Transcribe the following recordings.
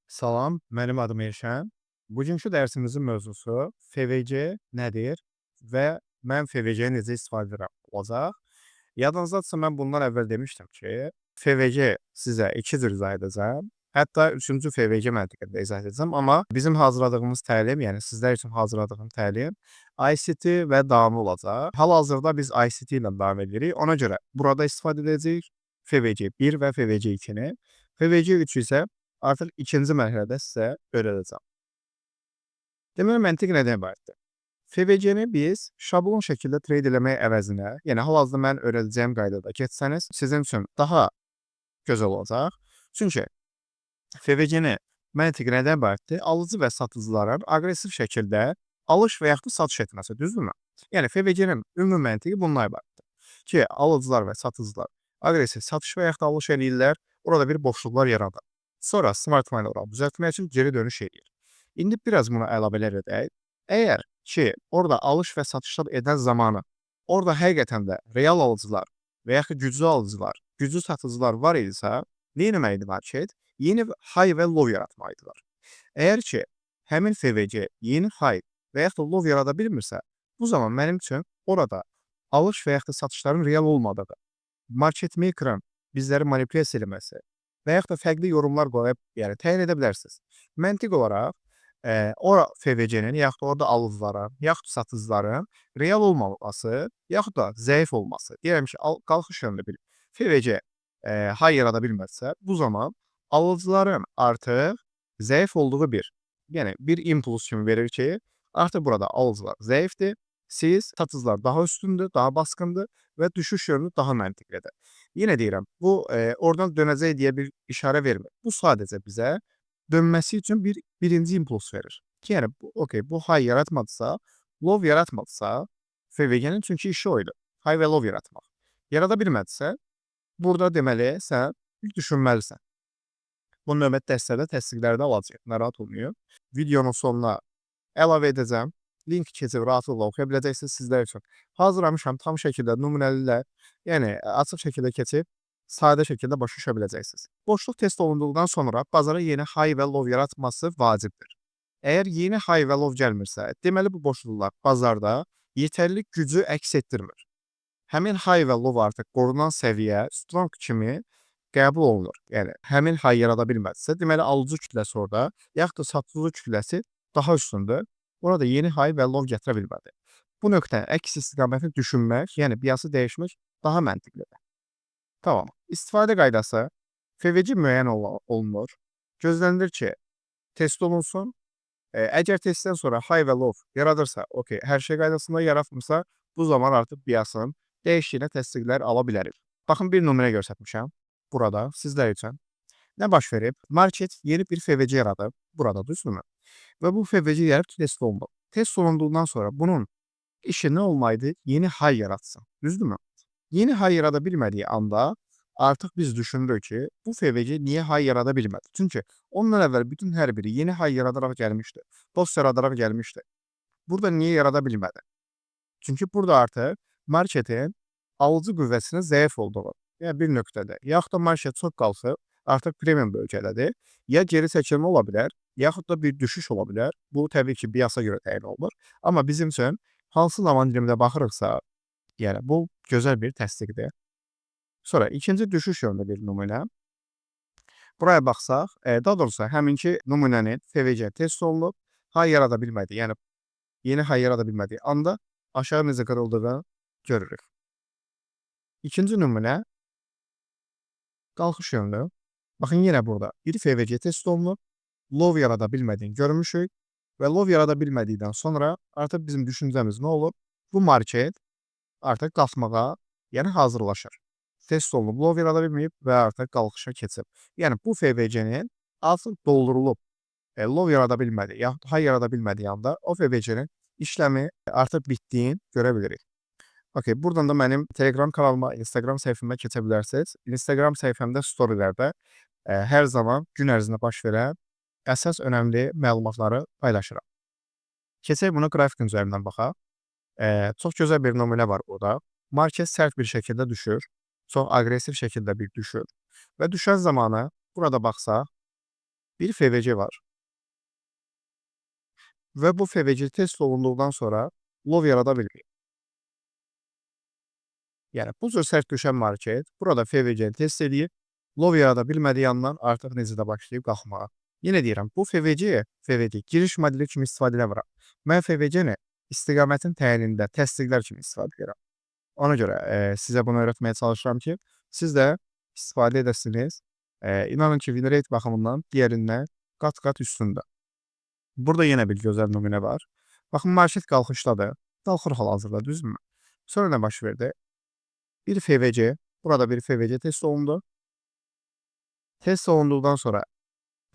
Salam, mənim adım Elşən. Bugünkü dərsimizin mövzusu FVC nədir və mən FVC-yə necə istifadə edirəm olacaq. Yadınızdadırsa, mən bundan əvvəl demişdim ki, FVC sizə 2 cür izah edəcəm. Hətta 3-cü FVC məntiqində izah edəcəm, amma bizim hazırladığımız təlim, yəni sizlər üçün hazırladığım təlim ICT və davamı olacaq. Hal-hazırda biz ICT ilə davam edirik. Ona görə burada istifadə edəcəyik FVC 1 və FVC 2-ni. FVC 3 isə artıq ikinci mərhələdə sizə öyrədəcəm. Deməli, məntiq nədən ibarətdir? FVC-ni biz şablon şəkildə trade eləmək əvəzinə, yəni hal-hazırda mən öyrədəcəyim qaydada keçsəniz, sizin üçün daha gözəl olacaq. Çünki FVC-ni məntiq nədən ibarətdir? Alıcı və satıcıların aqressiv şəkildə alış və yaxud da satış etməsi, düzdürmü? Yəni FVC-nin ümumi məntiqi bundan ibarətdir ki, alıcılar və satıcılar aqressiv satış və yaxud da alış eləyirlər, orada bir boşluqlar yaradır. Sonra smart money olaraq düzəltmək üçün geri dönüş eləyir. İndi biraz buna əlavələr edək. Əgər ki, orada alış və satışlar edən zamanı orada həqiqətən də real alıcılar və yaxud güclü alıcılar, güclü satıcılar var idisə, nə etməlidir market? Yeni high və low yaratmalıdırlar. Əgər ki, həmin FVC yeni high və yaxud da low yarada bilmirsə, bu zaman mənim üçün orada alış və yaxud da satışların real olmadığı, market maker'ın bizləri manipulyasiya eləməsi və yaxud da fərqli yorumlar qoyub, yəni təyin edə bilərsiniz. Məntiq olaraq, o FVC-nin yaxud da orada alıcıların, yaxud satıcıların real olmaması, yaxud da zəif olması. Deyirəm ki, qalxış yönlü bir FVC high yarada bilməzsə, bu zaman alıcıların artıq zəif olduğu yəni bir impuls kimi verir ki, artıq burada alıcılar zəifdir, siz satıcılar daha üstündür, daha basqındır və düşüş yönü daha məntiqlidir. Yenə deyirəm, bu oradan dönəcək deyə bir işarə vermir. Bu sadəcə bizə dönməsi üçün birinci impuls verir. Ki, yəni bu high yaratmadısa, low yaratmadısa, FVG-nin çünki işi o idi. High və low yaratmaq. Yarada bilmədisə, burada deməli sən düşünməlisən. Bu növbəti dərslərdə təsdiqlərdə alacaq. Narahat olmayın. Videonun sonuna əlavə edəcəm. Link keçib rahatlıqla oxuya biləcəksiniz sizlər üçün. Hazırlamışam tam şəkildə nümunələrlə, yəni açıq şəkildə keçib sadə şəkildə başa düşə biləcəksiniz. Boşluq test olunduqdan sonra bazara yeni high və low yaratması vacibdir. Əgər yeni high və low gəlmirsə, deməli bu boşluqlar bazarda yetərli gücü əks etdirmir. Həmin high və low artıq qorunan səviyyə strong kimi qəbul olunur. Yəni həmin high yarada bilmədisə, deməli alıcı kütləsi orada, yaxud da satıcı kütləsi daha üstündür. Burada yeni high və low gətirə bilmədi. Bu nöqtənin əks istiqamətini düşünmək, yəni biası dəyişmək daha məntiqlidir. Tamam. İstifadə qaydası FVC müəyyən olunur. Gözlənilir ki, test olunsun. Əgər testdən sonra high və low yaradırsa, okey, hər şey qaydasında yaratmırsa, bu zaman artıq biasın dəyişdiyinə təsdiqlər ala bilərik. Baxın, bir nümunə göstərmişəm burada sizlər üçün. Nə baş verib? Market yeni bir FVC yaradıb burada, düzdürmü? Və bu FVC yarıb test olundu. Test olunduqdan sonra bunun işi nə olmalıdır? Yeni high yaratsın, düzdürmü? Yeni high yarada bilmədiyi anda artıq biz düşünürük ki, bu FVC niyə high yarada bilmədi? Çünki ondan əvvəl bütün hər biri yeni high yaradaraq gəlmişdi. Dost yaradaraq gəlmişdi. Burada niyə yarada bilmədi? Çünki burada artıq marketin alıcı qüvvəsinin zəif olduğu, yəni bir nöqtədə, yaxud da market çox qalxıb, artıq premium bölgədədir, ya geri çəkilmə ola bilər, yaxud da bir düşüş ola bilər. Bu təbii ki, biasa görə təyin olunur. Amma bizim üçün hansı zaman dilimdə baxırıqsa, yəni bu gözəl bir təsdiqdir. Sonra ikinci düşüş yönlü bir nümunə. Buraya baxsaq, daha doğrusu həminki nümunənin FVC test olunub, high yarada bilmədi. Yəni yeni high yarada bilmədiyi anda aşağı necə qırıldığını görürük. İkinci nümunə qalxış yönlü. Baxın, yenə burada bir FVC test olunub, low yarada bilmədiyini görmüşük və low yarada bilmədikdən sonra artıq bizim düşüncəmiz nə olur? Bu market artıq qalxmağa, yəni hazırlaşır. Test olunub, low yarada bilməyib və artıq qalxışa keçib. Yəni bu FVC-nin artıq doldurulub, low yarada bilmədiyi, yaxud high yarada bilmədiyi anda o FVC-nin işləmi artıq bitdiyini görə bilirik. Okey, buradan da mənim Telegram kanalıma, Instagram səhifəmə keçə bilərsiniz. Instagram səhifəmdə storylərdə hər zaman gün ərzində baş verən əsas önəmli məlumatları paylaşıram. Keçək buna qrafikin üzərindən baxaq. Çox gözəl bir nümunə var burada. Market sərt bir şəkildə düşür. Çox aqressiv şəkildə bir düşür. Və düşən zamanı burada baxsaq, Bir FVC var ve bu FVC test olunduğundan sonra lov yarada bilmir. Yəni bu cür sərt düşən market burada FVC-ni test eləyir, lov yarada bilmədiyi yandan artıq necədə başlayıb qalxmağa. Yenə deyirəm, bu FVC giriş modeli kimi istifadə eləmirəm. Mən FVC-ni istiqamətin təyinində təsdiqlər kimi istifadə edirəm. Ona görə sizə bunu öyrətməyə çalışıram ki, siz də istifadə edəsiniz. İnanın ki, win rate baxımından digərindən qat-qat üstündür. Burada yenə bir gözəl nümunə var. Baxın, market qalxışdadır. Qalxır hal-hazırda, düzdürmü? Sonra nə baş verdi? Bir FVC, burada bir FVC test olundu. Test olunduqdan sonra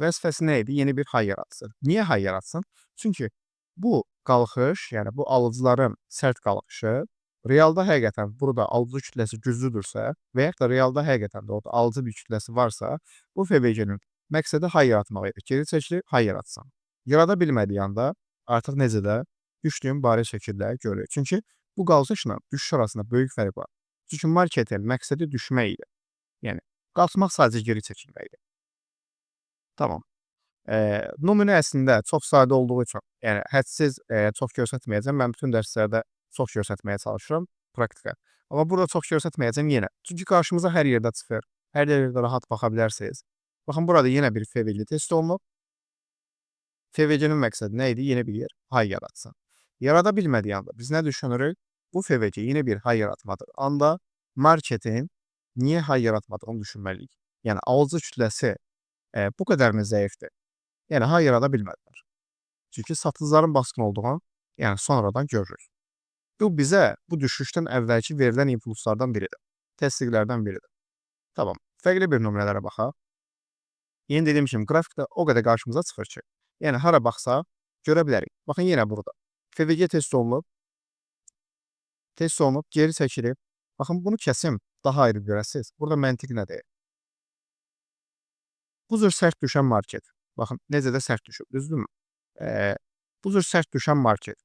vəzifəsi nə idi? Yeni bir high yaratsın. Niyə high yaratsın? Çünki bu qalxış, yəni bu alıcıların sərt qalxışı realda həqiqətən burada alıcı kütləsi güclüdürsə və yaxud da realda həqiqətən də orada alıcı bir kütləsi varsa, bu FVC-nin məqsədi high yaratmaq idi. Geri çəkilir, high yaratsın. Yarada bilmədiyi anda artıq necə də düşdüyün bariz şəkildə görülür. Çünki bu qalxışla düşüş arasında böyük fərq var. Çünki marketin məqsədi düşmək idi. Yəni qalxmaq sadəcə geri çəkilmək idi. Tamam. Nümunə əslində çox sadə olduğu üçün, yəni hədsiz çox göstərməyəcəm. Mən bütün dərslərdə çox göstərməyə çalışıram praktika. Amma burada çox göstərməyəcəm yenə. Çünki qarşımıza hər yerdə çıxır. Hər yerdə rahat baxa bilərsiniz. Baxın, burada yenə bir FVC test olunub. FVC-nin məqsədi nə idi? Yeni bir yer, high yaratsın. Yarada bilmədiyi anda biz nə düşünürük? Bu FVC yeni bir high yaratmadığı anda marketin niyə high yaratmadığını düşünməliyik. Yəni alıcı kütləsi bu qədərini zəifdir. Yəni high yarada bilmədilər. Çünki satıcıların baskın olduğunu yəni sonradan görürük. Bu bizə bu düşüşdən əvvəlki verilən impulslardan biridir. Təsdiqlərdən biridir. Tamam. Fərqli bir nümunələrə baxaq. Yeni dediyim kimi qrafikdə o qədər qarşımıza çıxır ki, yəni hara baxsaq görə bilərik. Baxın, yenə burada. FVC test olunub, geri çəkilib. Baxın, bunu kəsim daha ayrı görəsiniz. Burada məntiq nədir? Bu cür sərt düşən market. Baxın, necə də sərt düşüb, düzdürmü? Bu cür sərt düşən market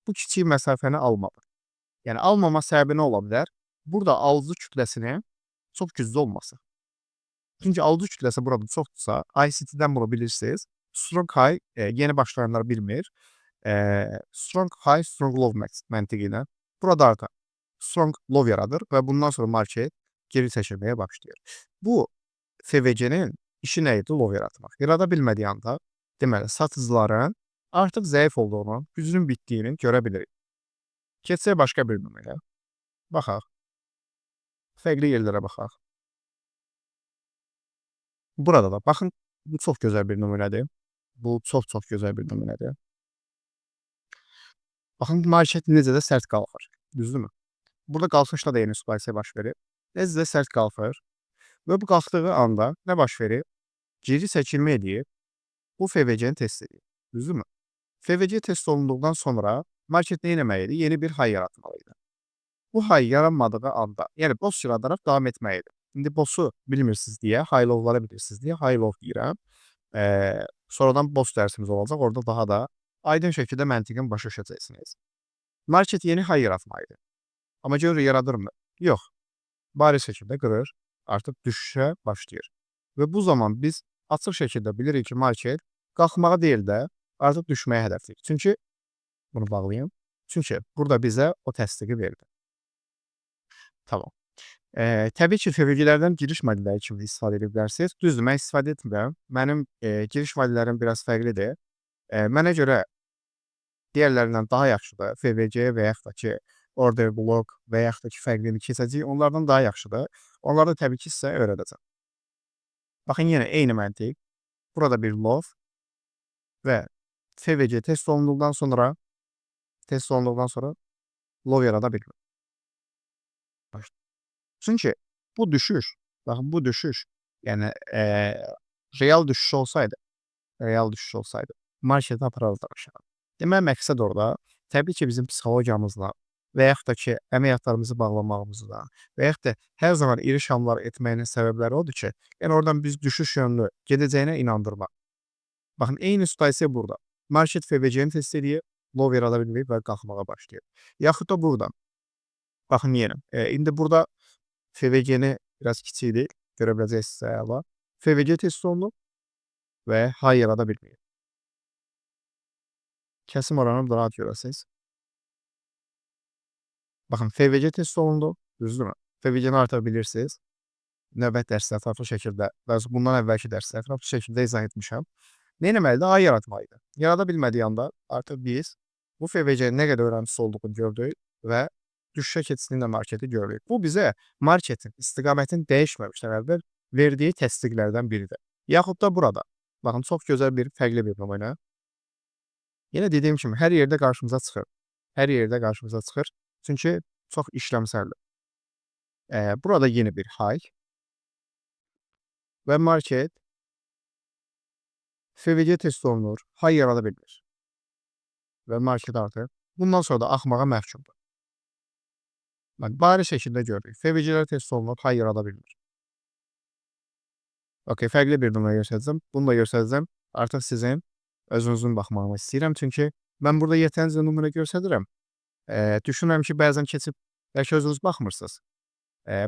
bu kiçik məsafəni almadı. Yəni almama səbəbi nə ola bilər? Burada alıcı kütləsinin çox güclü olması. Çünki alıcı kütləsi burada çoxdursa, ICT-dən bunu bilirsiniz. Strong high, yeni başlayanlar bilmir. Strong high, strong low məntiqi ilə. Burada artıq strong low yaradır və bundan sonra market geri çəkilməyə başlayır. Bu FVC-nin işi nə idi? Low yaratmaq. Yarada bilmədiyi anda, deməli, satıcıların artıq zəif olduğunu, gücünün bitdiyini görə bilirik. Keçsək başqa bir nümunəyə. Baxaq. Fərqli yerlərə baxaq. Burada da baxın, bu çox gözəl bir nümunədir. Bu çox gözəl bir nümunədir. Baxın, market necə də sərt qalxır. Düzdürmü? Burada qalxışla da yeni situasiya baş verir. Necə də sərt qalxır və bu qalxdığı anda nə baş verir? Geri çəkilmə edir. Bu FVC-ni test edir. Düzdürmü? FVC test olunduqdan sonra market nə etməli idi? Yeni bir high yaratmalıydı. Bu high yaranmadığı anda, yəni boss yaradaraq davam etməlidir. İndi boss'u bilmirsiniz deyə, high low-ları bilirsiniz deyə high low deyirəm. Sonradan boss dərsimiz olacaq. Orada daha da aydın şəkildə məntiqin başa düşəcəksiniz. Market yeni high yaratmalıydı. Amma görür yaradırmı? Yox. Bariz şəkildə qırır, artıq düşüşə başlayır. Və bu zaman biz açıq şəkildə bilirik ki, market qalxmağa deyil də artıq düşməyə hədəfləyir. Çünki bunu bağlayım. Çünki burada bizə o təsdiqi verdi. Tamam. Təbii ki, FVC-lərdən giriş modelləri kimi istifadə edə bilərsiniz. Düzdür, mən istifadə etmirəm. Mənim giriş modellərim biraz fərqlidir. Mənə görə digərlərindən daha yaxşıdır. FVC və yaxud da ki, order block və yaxud da ki, fərqlini keçəcəyik. Onlardan daha yaxşıdır. Onları da təbii ki, sizə öyrədəcəm. Baxın, yenə eyni məntiq. Burada bir low və FVC test olunduqdan sonra low yarada bilmir. Çünki bu düşüş, baxın, bu düşüş, yəni real düşüş olsaydı, marketi aparardı aşağı. Deməli, məqsəd orada təbii ki, bizim psixologiyamızla və yaxud da ki, əməliyyatlarımızı bağlamağımızla və yaxud da hər zaman iri şamlar etməyinin səbəbləri odur ki, yəni oradan biz düşüş yönlü gedəcəyinə inandırmaq. Baxın, eyni situasiya burada. Market FVC-ni test edir, low yarada bilməyib və qalxmağa başlayır. Yaxud da burada. Baxın yenə. İndi burada FVC-ni biraz kiçikdir. Görə biləcəksiniz əla. FVC test olunub. və hay yarada bilməyib. Kəsim oranını da rahat görəsiniz. Baxın, FVC test olundu, düzdürmü? FVC-ni artıq bilirsiniz. Növbət dərsdə ətraflı şəkildə, daha bundan əvvəlki dərsdə ətraflı şəkildə izah etmişəm. Neynəməlidir? Ay yaratmalıydı. Yarada bilmədiyi anda artıq biz bu FVC-nin nə qədər öyrəncisi olduğunu gördük və düşüşə keçdiyini də marketi görürük. Bu bizə marketin istiqamətin dəyişməmişdən əvvəl verdiyi təsdiqlərdən biridir. Yaxud da burada. Baxın, çox gözəl bir fərqli bir nümunə. Yenə dediyim kimi, hər yerdə qarşımıza çıxır. Hər yerdə qarşımıza çıxır. Çünki çox işləmsəldir. Burada yeni bir high və market FVC test olunur, high yarada bilmir. Və market artıq bundan sonra da axmağa məhkumdur. Bariz şəkildə görürük. FVC-lər test olunur, high yarada bilmir. Okay, fərqli bir nümunə göstərəcəm. Bunu da göstərəcəm. Artıq sizin özünüzün baxmağını istəyirəm. Çünki mən burada yetərincə nümunə göstərirəm. Düşünürəm ki, bəzən keçib bəlkə özünüz baxmırsınız.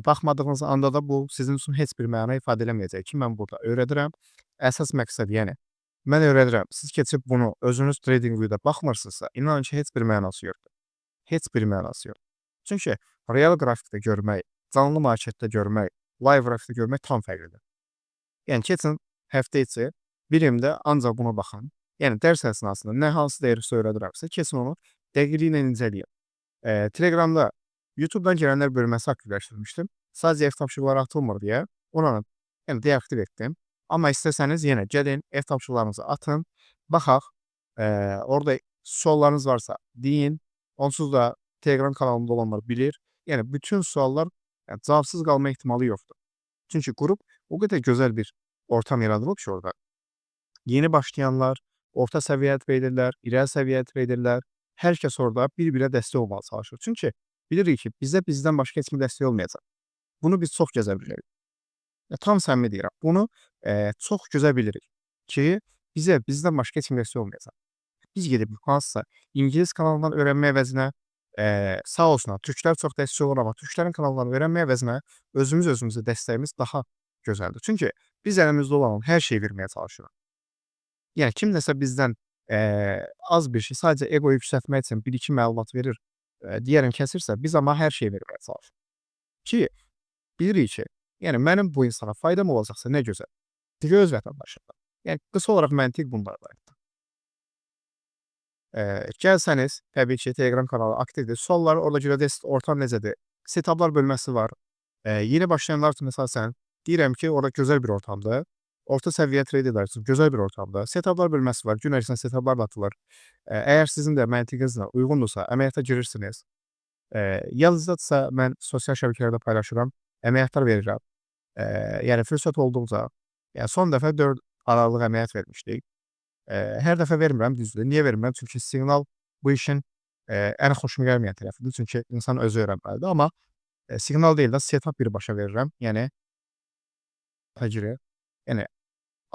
Baxmadığınız anda da bu sizin üçün heç bir məna ifadə eləməyəcək ki, mən burada öyrədirəm. Əsas məqsəd, yəni mən öyrədirəm. Siz keçib bunu özünüz TradingView-da baxmırsınızsa, inanın ki, heç bir mənası yoxdur. Heç bir mənası yoxdur. Çünki real qrafikdə görmək, canlı marketdə görmək, live qrafikdə görmək tam fərqlidir. Yəni keçin həftə içi bir ildə ancaq buna baxın. Yəni dərs əsnasında nə hansı dəyəri öyrədirəmsə, keçin onu dəqiqliklə incələyin. Telegramda YouTube-dan gələnlər bölməsi aktivləşdirmişdim. Sadəcə ev tapşırıqları atılmır deyə onu yəni deaktiv etdim. Amma istəsəniz yenə gəlin, ev tapşırıqlarınızı atın, baxaq. Orada suallarınız varsa deyin. Onsuz da Telegram kanalımda olanlar bilir. Yəni bütün suallar cavabsız qalma ehtimalı yoxdur. Çünki qrup o qədər gözəl bir ortam yaradılıb ki, orada. Yeni başlayanlar, orta səviyyə traderlər, irəli səviyyə traderlər, hər kəs orada bir-birə dəstək olmağa çalışır. Çünki bilirik ki, bizdən başqa heç kim dəstək olmayacaq. Bunu biz çox gözəl bilirik. Tam səmimi deyirəm. Bunu çox gözəl bilirik ki, bizdən başqa heç kim dəstək olmayacaq. Biz gedib hansısa İngilis kanalından öyrənmək əvəzinə, sağ olsunlar, türklər çox dəstək olur, amma türklərin kanallarını öyrənmək əvəzinə özümüzə dəstəyimiz daha gözəldir. Çünki biz əlimizdə olan hər şeyi verməyə çalışırıq. Yəni kimdəsə bizdən az bir şey, sadəcə ego yüksəltmək üçün bir-iki məlumat verir, digərini kəsirsə, biz amma hər şeyi verməyə çalışırıq. Ki, bilirik ki, yəni mənim bu insana faydam olacaqsa nə gözəl. Digər öz vətəndaşımdan. Yəni qısa olaraq məntiq bunlardır. Gəlsəniz, təbii ki, Telegram kanalı aktivdir. Sualları orada görəcəksiniz, ortam necədir? Setuplar bölməsi var. Yeni başlayanlar üçün əsasən deyirəm ki, orada gözəl bir ortamdır. Orta səviyyə traderlər üçün gözəl bir ortamdır. Setuplar bölməsi var. Gün ərzində setuplar da atılır. Əgər sizin də məntiqinizlə uyğundursa, əməliyyata girirsiniz. Yalnızdadırsa mən sosial şəbəkələrdə paylaşıram, əməliyyatlar verirəm. Yəni fürsət olduqca, yəni son dəfə 4 aralıq əməliyyat vermişdik. Hər dəfə vermirəm, düzdür. Niyə vermirəm? Çünki siqnal bu işin ən xoşuma gəlməyən tərəfidir. Çünki insan özü öyrənməlidir. Amma siqnal deyil də setup birbaşa verirəm. Yəni təcrübə. Yəni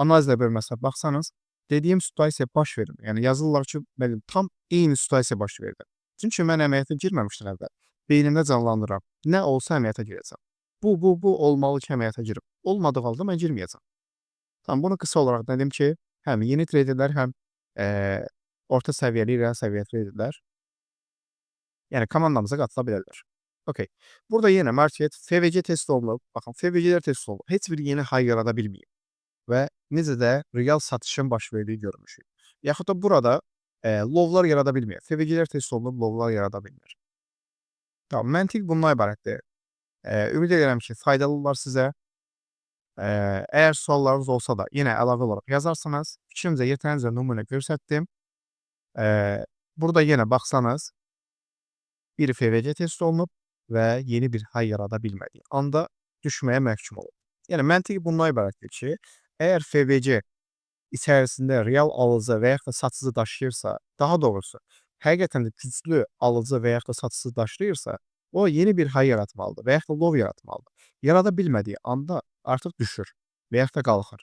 analizlə bölməsinə baxsanız, dediyim situasiya baş verir. Yəni yazırlar ki, tam eyni situasiya baş verdi. Çünki mən əməliyyata girməmişdən əvvəl beynimdə canlandırıram. Nə olsa əməliyyata girəcəm. Bu olmalı ki, əməliyyata girim. Olmadığı halda mən girməyəcəm. Tamam, bunu qısa olaraq dedim ki, həm yeni traderlər, həm orta səviyyəli, irəli səviyyə traderlər yəni komandamıza qatıla bilərlər. Okay. Burada yenə market FVC test olunub. Baxın, FVC-lər test olunub. Heç bir yeni high yarada bilməyib. Və necə də real satışın baş verdiyi görmüşük. Yaxud da burada lovlar yarada bilmir. FVC-lər test olunub, lovlar yarada bilmir. Tamam, məntiq bundan ibarətdir. Ümid edirəm ki, faydalı olar sizə. Əgər suallarınız olsa da yenə əlavə olaraq yazarsınız. Fikrimcə yetərincə nümunə göstərdim. Burada yenə baxsanız, bir FVC test olunub və yeni bir high yarada bilmədiyi anda düşməyə məhkum olur. Yəni məntiq bundan ibarətdir ki, əgər FVC içərisində real alıcı və yaxud da satıcı daşıyırsa, daha doğrusu, həqiqətən də güclü alıcı və yaxud da satıcı daşıyırsa, o yeni bir high yaratmalıdır və yaxud da low yaratmalıdır. Yarada bilmədiyi anda artıq düşür və yaxud da qalxır.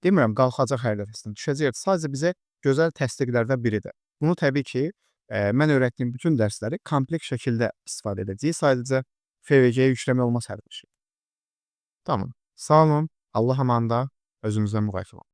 Demirəm, qalxacaq hər dəfəsində, düşəcək. Sadəcə bizə gözəl təsdiqlərdən biridir. Bunu təbii ki, mən öyrətdiyim bütün dərsləri kompleks şəkildə istifadə edəcəyik. Sadəcə FVC-yə yükləmək olmaz hər bir şey. Tamam. Sağ olun. Allah amanında. Özünüzdən müğayət olun.